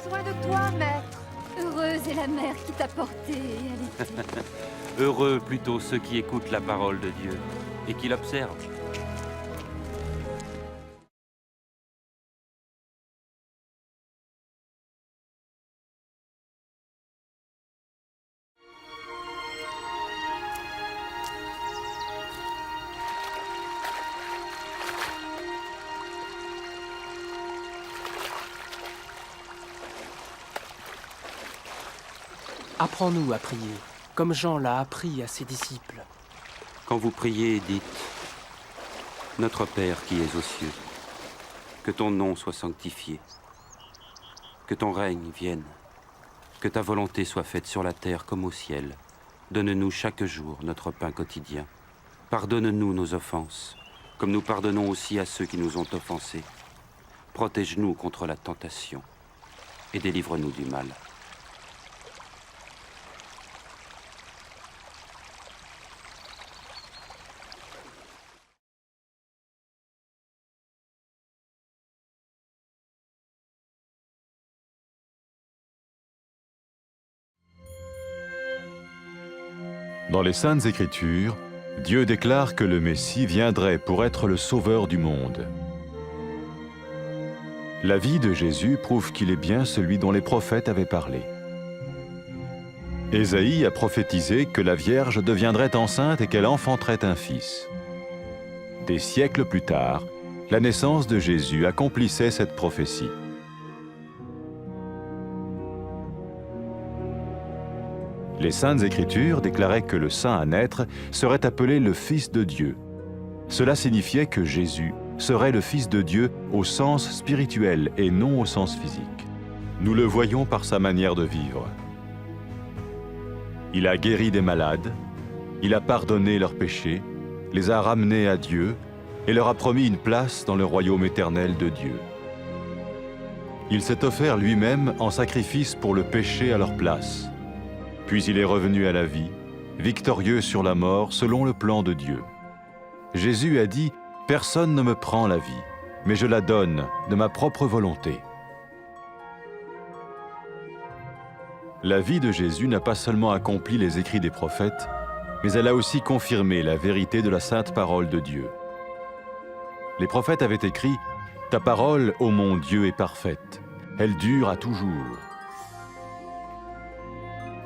besoin de toi, maître. Heureuse est la mère qui t'a porté et allaitée. Heureux plutôt ceux qui écoutent la parole de Dieu et qui l'observent. Apprends-nous à prier, comme Jean l'a appris à ses disciples. Quand vous priez, dites « Notre Père qui es aux cieux, que ton nom soit sanctifié, que ton règne vienne, que ta volonté soit faite sur la terre comme au ciel. Donne-nous chaque jour notre pain quotidien. Pardonne-nous nos offenses, comme nous pardonnons aussi à ceux qui nous ont offensés. Protège-nous contre la tentation et délivre-nous du mal. » Dans les Saintes Écritures, Dieu déclare que le Messie viendrait pour être le sauveur du monde. La vie de Jésus prouve qu'il est bien celui dont les prophètes avaient parlé. Ésaïe a prophétisé que la Vierge deviendrait enceinte et qu'elle enfanterait un fils. Des siècles plus tard, la naissance de Jésus accomplissait cette prophétie. Les Saintes Écritures déclaraient que le saint à naître serait appelé le Fils de Dieu. Cela signifiait que Jésus serait le Fils de Dieu au sens spirituel et non au sens physique. Nous le voyons par sa manière de vivre. Il a guéri des malades, il a pardonné leurs péchés, les a ramenés à Dieu et leur a promis une place dans le royaume éternel de Dieu. Il s'est offert lui-même en sacrifice pour le péché à leur place. Puis il est revenu à la vie, victorieux sur la mort selon le plan de Dieu. Jésus a dit « Personne ne me prend la vie, mais je la donne de ma propre volonté. » La vie de Jésus n'a pas seulement accompli les écrits des prophètes, mais elle a aussi confirmé la vérité de la sainte parole de Dieu. Les prophètes avaient écrit « Ta parole, ô mon Dieu, est parfaite, elle dure à toujours. »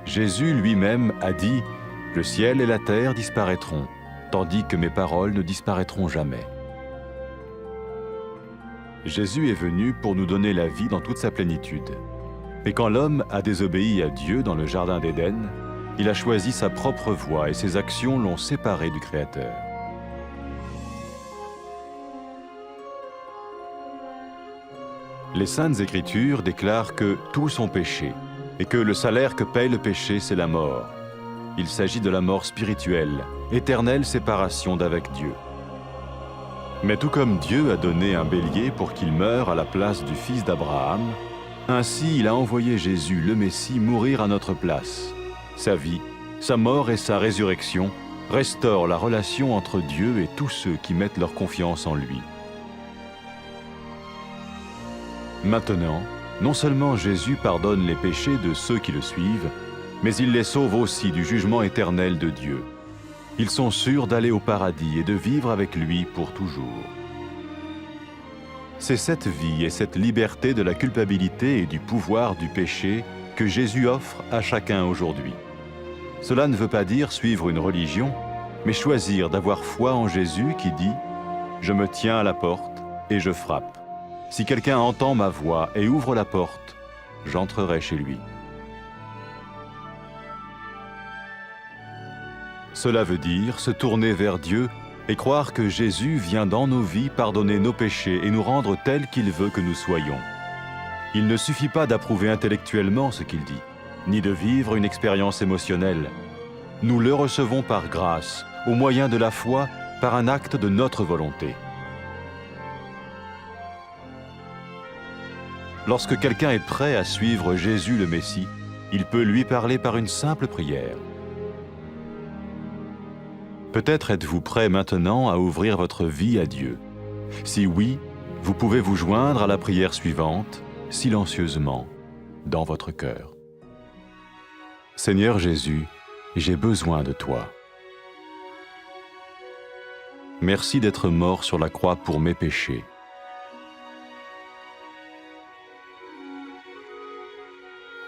Jésus lui-même a dit « Le ciel et la terre disparaîtront, tandis que mes paroles ne disparaîtront jamais. » Jésus est venu pour nous donner la vie dans toute sa plénitude. Et quand l'homme a désobéi à Dieu dans le jardin d'Éden, il a choisi sa propre voie et ses actions l'ont séparé du Créateur. Les Saintes Écritures déclarent que tous ont péché et que le salaire que paye le péché, c'est la mort. Il s'agit de la mort spirituelle, éternelle séparation d'avec Dieu. Mais tout comme Dieu a donné un bélier pour qu'il meure à la place du fils d'Abraham, ainsi il a envoyé Jésus, le Messie, mourir à notre place. Sa vie, sa mort et sa résurrection restaurent la relation entre Dieu et tous ceux qui mettent leur confiance en lui. Maintenant, non seulement Jésus pardonne les péchés de ceux qui le suivent, mais il les sauve aussi du jugement éternel de Dieu. Ils sont sûrs d'aller au paradis et de vivre avec lui pour toujours. C'est cette vie et cette liberté de la culpabilité et du pouvoir du péché que Jésus offre à chacun aujourd'hui. Cela ne veut pas dire suivre une religion, mais choisir d'avoir foi en Jésus qui dit « Je me tiens à la porte et je frappe. Si quelqu'un entend ma voix et ouvre la porte, j'entrerai chez lui. » Cela veut dire se tourner vers Dieu et croire que Jésus vient dans nos vies pardonner nos péchés et nous rendre tels qu'il veut que nous soyons. Il ne suffit pas d'approuver intellectuellement ce qu'il dit, ni de vivre une expérience émotionnelle. Nous le recevons par grâce, au moyen de la foi, par un acte de notre volonté. Lorsque quelqu'un est prêt à suivre Jésus le Messie, il peut lui parler par une simple prière. Peut-être êtes-vous prêt maintenant à ouvrir votre vie à Dieu. Si oui, vous pouvez vous joindre à la prière suivante, silencieusement. dans votre cœur. Seigneur Jésus, j'ai besoin de toi. Merci d'être mort sur la croix pour mes péchés.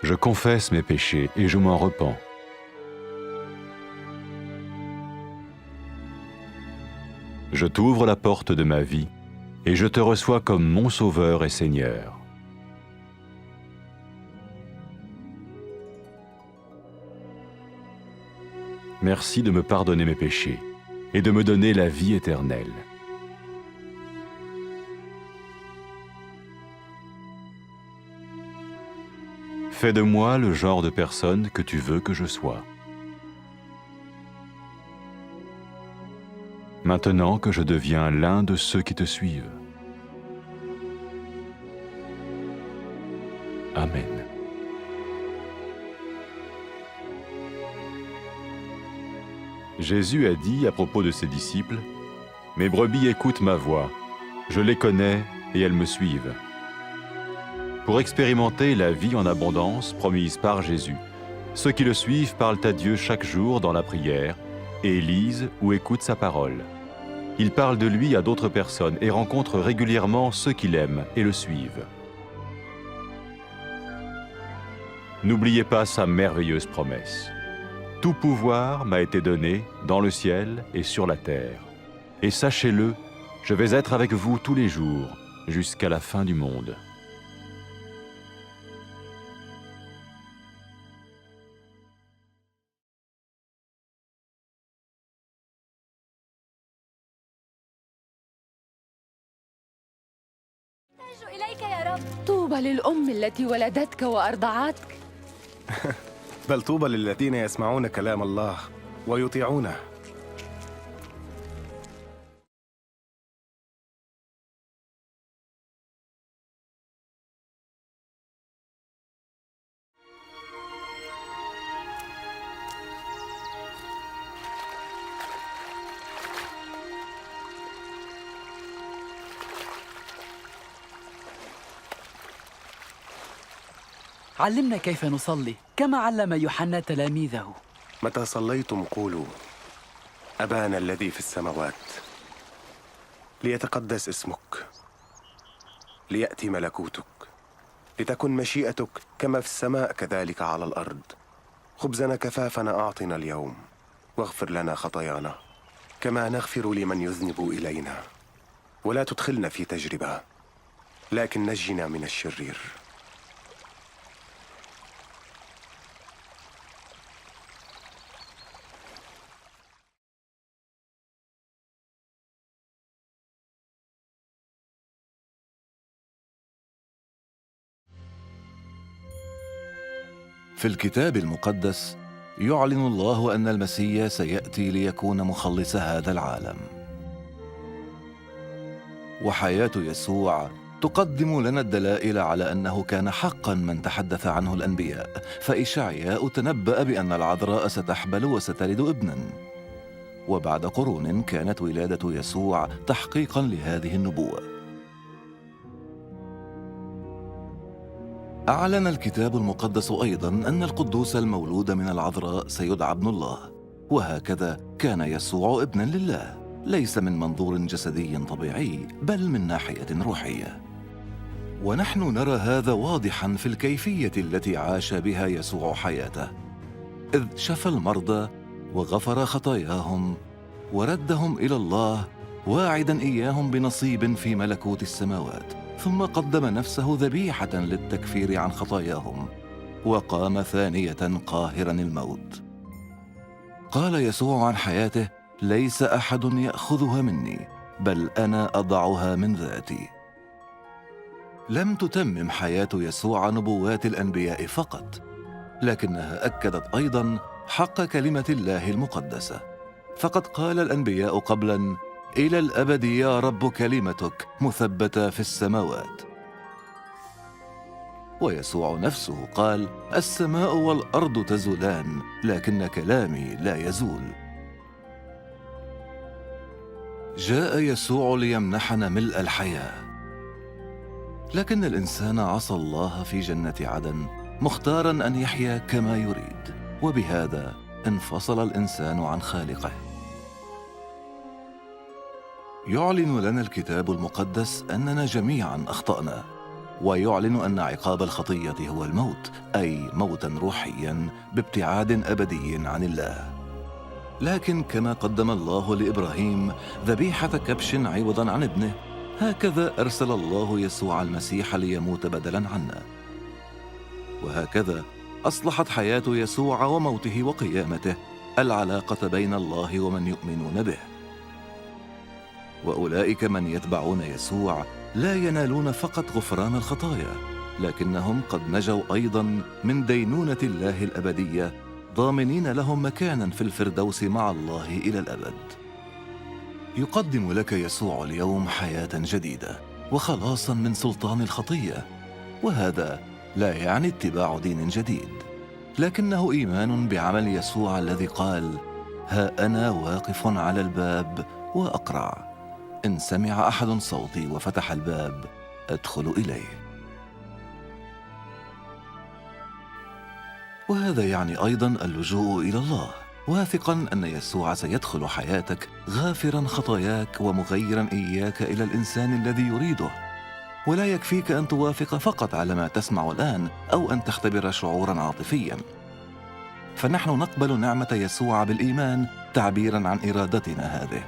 Je confesse mes péchés et je m'en repens. Je t'ouvre la porte de ma vie et je te reçois comme mon Sauveur et Seigneur. Merci de me pardonner mes péchés et de me donner la vie éternelle. Fais de moi le genre de personne que tu veux que je sois. Maintenant que je deviens l'un de ceux qui te suivent. Amen. Jésus a dit à propos de ses disciples, « Mes brebis écoutent ma voix, je les connais et elles me suivent. » Pour expérimenter la vie en abondance promise par Jésus, ceux qui le suivent parlent à Dieu chaque jour dans la prière et lisent ou écoutent sa parole. Ils parlent de lui à d'autres personnes et rencontrent régulièrement ceux qui l'aiment et le suivent. N'oubliez pas sa merveilleuse promesse. Tout pouvoir m'a été donné dans le ciel et sur la terre. Et sachez-le, je vais être avec vous tous les jours, jusqu'à la fin du monde. إليك يا رب. طوبى للأم التي ولدتك وأرضعتك. بل طوبى للذين يسمعون كلام الله ويطيعونه. علمنا كيف نصلي كما علم يوحنا تلاميذه. متى صليتم قولوا: أبانا الذي في السماوات، ليتقدس اسمك، ليأتي ملكوتك، لتكن مشيئتك كما في السماء كذلك على الأرض. خبزنا كفافنا أعطنا اليوم، واغفر لنا خطايانا كما نغفر لمن يذنب إلينا، ولا تدخلنا في تجربة، لكن نجنا من الشرير. في الكتاب المقدس يعلن الله أن المسيح سيأتي ليكون مخلص هذا العالم. وحياة يسوع تقدم لنا الدلائل على أنه كان حقاً من تحدث عنه الأنبياء، فإشعياء تنبأ بأن العذراء ستحبل وستلد ابناً. وبعد قرون كانت ولادة يسوع تحقيقاً لهذه النبوة. أعلن الكتاب المقدس أيضاً أن القدوس المولود من العذراء سيدعى ابن الله، وهكذا كان يسوع ابناً لله، ليس من منظور جسدي طبيعي بل من ناحية روحية. ونحن نرى هذا واضحاً في الكيفية التي عاش بها يسوع حياته، إذ شفى المرضى وغفر خطاياهم وردهم إلى الله، واعداً إياهم بنصيب في ملكوت السماوات، ثم قدم نفسه ذبيحة للتكفير عن خطاياهم، وقام ثانية قاهراً الموت. قال يسوع عن حياته: ليس أحد يأخذها مني، بل أنا أضعها من ذاتي. لم تتمم حياة يسوع نبوات الأنبياء فقط، لكنها أكدت أيضاً حق كلمة الله المقدسة، فقد قال الأنبياء قبلاً: إلى الأبد يا رب كلمتك مثبتة في السماوات. ويسوع نفسه قال: السماء والأرض تزولان، لكن كلامي لا يزول. جاء يسوع ليمنحنا ملء الحياة، لكن الإنسان عصى الله في جنة عدن مختارا أن يحيا كما يريد، وبهذا انفصل الإنسان عن خالقه. يعلن لنا الكتاب المقدس أننا جميعا أخطأنا، ويعلن أن عقاب الخطية هو الموت، أي موتا روحيا بابتعاد أبدي عن الله. لكن كما قدم الله لإبراهيم ذبيحة كبش عوضا عن ابنه، هكذا أرسل الله يسوع المسيح ليموت بدلا عنا. وهكذا أصلحت حياة يسوع وموته وقيامته العلاقة بين الله ومن يؤمنون به. وأولئك من يتبعون يسوع لا ينالون فقط غفران الخطايا، لكنهم قد نجوا أيضا من دينونة الله الأبدية، ضامنين لهم مكانا في الفردوس مع الله إلى الأبد. يقدم لك يسوع اليوم حياة جديدة وخلاصا من سلطان الخطية، وهذا لا يعني اتباع دين جديد، لكنه إيمان بعمل يسوع الذي قال: ها أنا واقف على الباب وأقرع، إن سمع أحد صوتي وفتح الباب أدخل إليه. وهذا يعني أيضا اللجوء إلى الله، واثقا أن يسوع سيدخل حياتك غافرا خطاياك ومغيرا إياك إلى الإنسان الذي يريده. ولا يكفيك أن توافق فقط على ما تسمع الآن أو أن تختبر شعورا عاطفيا، فنحن نقبل نعمة يسوع بالإيمان تعبيرا عن إرادتنا هذه.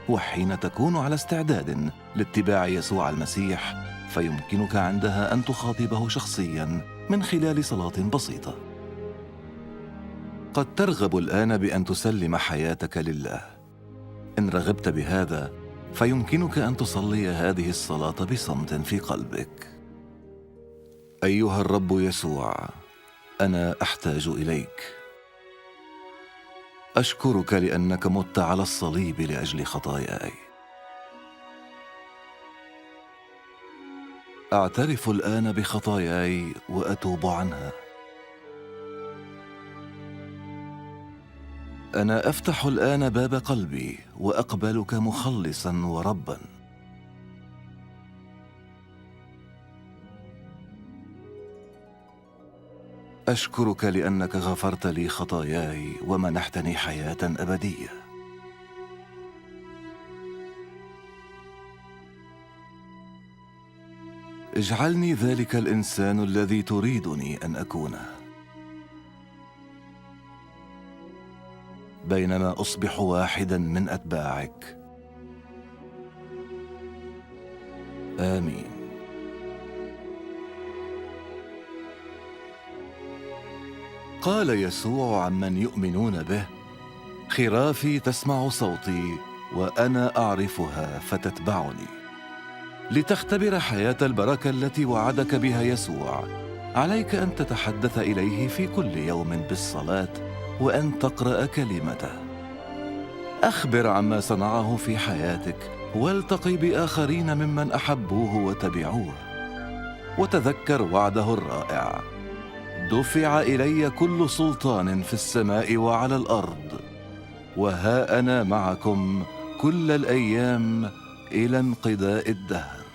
وحين تكون على استعداد لاتباع يسوع المسيح، فيمكنك عندها أن تخاطبه شخصيا من خلال صلاة بسيطة. قد ترغب الآن بأن تسلم حياتك لله. إن رغبت بهذا فيمكنك أن تصلي هذه الصلاة بصمت في قلبك. أيها الرب يسوع، أنا أحتاج إليك. أشكرك لأنك مت على الصليب لأجل خطاياي. أعترف الآن بخطاياي وأتوب عنها. أنا أفتح الآن باب قلبي وأقبلك مخلصا وربا. أشكرك لأنك غفرت لي خطاياي ومنحتني حياة أبدية. اجعلني ذلك الإنسان الذي تريدني أن أكونه، بينما أصبح واحدا من أتباعك. آمين. قال يسوع عمن يؤمنون به: خرافي تسمع صوتي وأنا أعرفها فتتبعني. لتختبر حياة البركة التي وعدك بها يسوع، عليك أن تتحدث إليه في كل يوم بالصلاة وأن تقرأ كلمته. أخبر عما صنعه في حياتك، والتقي بآخرين ممن أحبوه وتبعوه، وتذكر وعده الرائع: دفع إلي كل سلطان في السماء وعلى الأرض، وها أنا معكم كل الأيام إلى انقضاء الدهر.